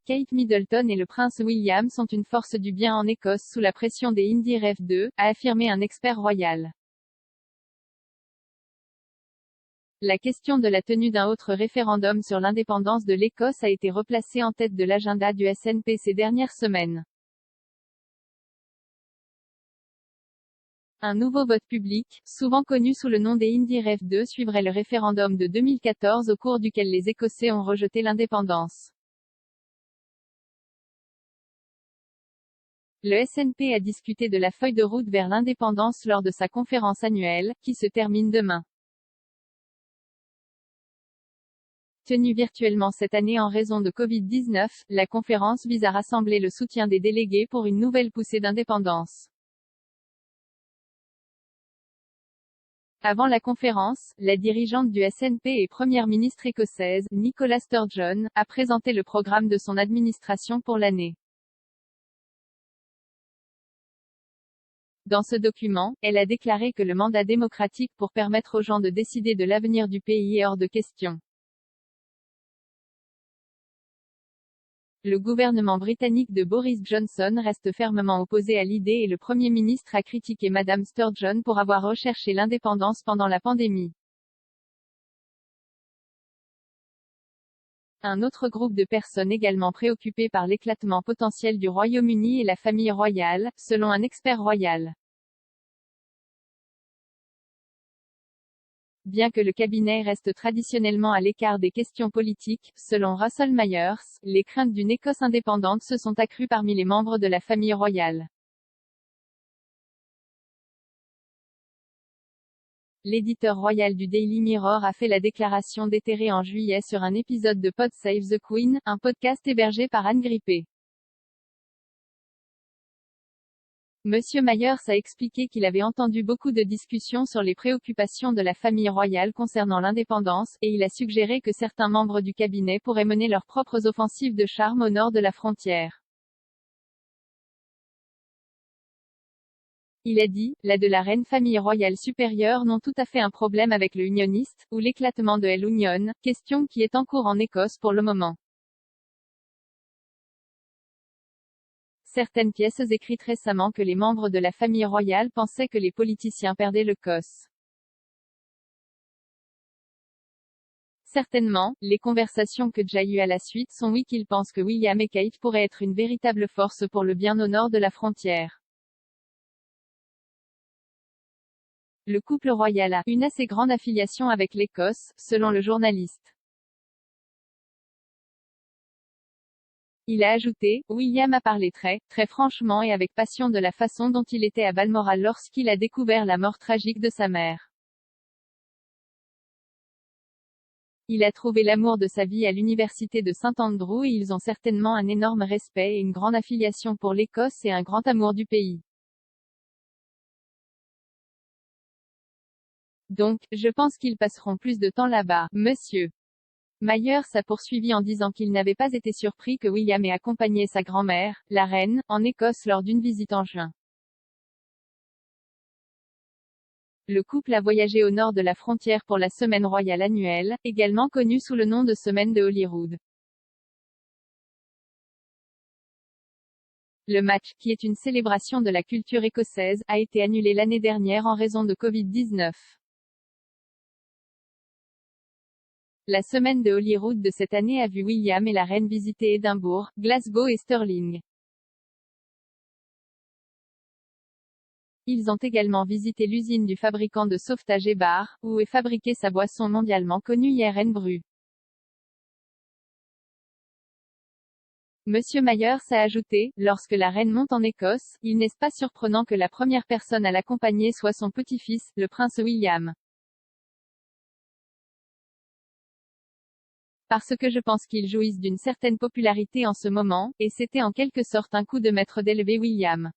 Kate Middleton et le prince William sont une force du bien en Écosse sous la pression des Indy Ref 2, a affirmé un expert royal. La question de la tenue d'un autre référendum sur l'indépendance de l'Écosse a été replacée en tête de l'agenda du SNP ces dernières semaines. Un nouveau vote public, souvent connu sous le nom des Indy Ref 2, suivrait le référendum de 2014 au cours duquel les Écossais ont rejeté l'indépendance. Le SNP a discuté de la feuille de route vers l'indépendance lors de sa conférence annuelle, qui se termine demain. Tenue virtuellement cette année en raison de Covid-19, la conférence vise à rassembler le soutien des délégués pour une nouvelle poussée d'indépendance. Avant la conférence, la dirigeante du SNP et première ministre écossaise, Nicola Sturgeon, a présenté le programme de son administration pour l'année. Dans ce document, elle a déclaré que le mandat démocratique pour permettre aux gens de décider de l'avenir du pays est hors de question. Le gouvernement britannique de Boris Johnson reste fermement opposé à l'idée et le Premier ministre a critiqué Madame Sturgeon pour avoir recherché l'indépendance pendant la pandémie. Un autre groupe de personnes également préoccupées par l'éclatement potentiel du Royaume-Uni est la famille royale, selon un expert royal. Bien que le cabinet reste traditionnellement à l'écart des questions politiques, selon Russell Myers, les craintes d'une Écosse indépendante se sont accrues parmi les membres de la famille royale. L'éditeur royal du Daily Mirror a fait la déclaration déterrée en juillet sur un épisode de Pod Save the Queen, un podcast hébergé par Anne Grippé. Monsieur Myers a expliqué qu'il avait entendu beaucoup de discussions sur les préoccupations de la famille royale concernant l'indépendance, et il a suggéré que certains membres du cabinet pourraient mener leurs propres offensives de charme au nord de la frontière. Il a dit, la de la reine famille royale supérieure n'ont tout à fait un problème avec le unioniste, ou l'éclatement de l'Union, question qui est en cours en Écosse pour le moment. Certaines pièces écrites récemment que les membres de la famille royale pensaient que les politiciens perdaient le COS. Certainement, les conversations que j'ai eues à la suite sont oui qu'ils pensent que William et Kate pourraient être une véritable force pour le bien au nord de la frontière. Le couple royal a une assez grande affiliation avec l'Écosse, selon le journaliste. Il a ajouté, William a parlé très franchement et avec passion de la façon dont il était à Balmoral lorsqu'il a découvert la mort tragique de sa mère. Il a trouvé l'amour de sa vie à l'université de St Andrews et ils ont certainement un énorme respect et une grande affiliation pour l'Écosse et un grand amour du pays. Donc, je pense qu'ils passeront plus de temps là-bas, monsieur. Myers a poursuivi en disant qu'il n'avait pas été surpris que William ait accompagné sa grand-mère, la reine, en Écosse lors d'une visite en juin. Le couple a voyagé au nord de la frontière pour la semaine royale annuelle, également connue sous le nom de semaine de Holyrood. Le match, qui est une célébration de la culture écossaise, a été annulé l'année dernière en raison de Covid-19. La semaine de Holyrood de cette année a vu William et la reine visiter Édimbourg, Glasgow et Stirling. Ils ont également visité l'usine du fabricant de sauvetage Ebar, où est fabriquée sa boisson mondialement connue Irn-Bru. Monsieur Myers a ajouté, lorsque la reine monte en Écosse, il n'est pas surprenant que la première personne à l'accompagner soit son petit-fils, le prince William. Parce que je pense qu'ils jouissent d'une certaine popularité en ce moment, et c'était en quelque sorte un coup de maître d'élever William.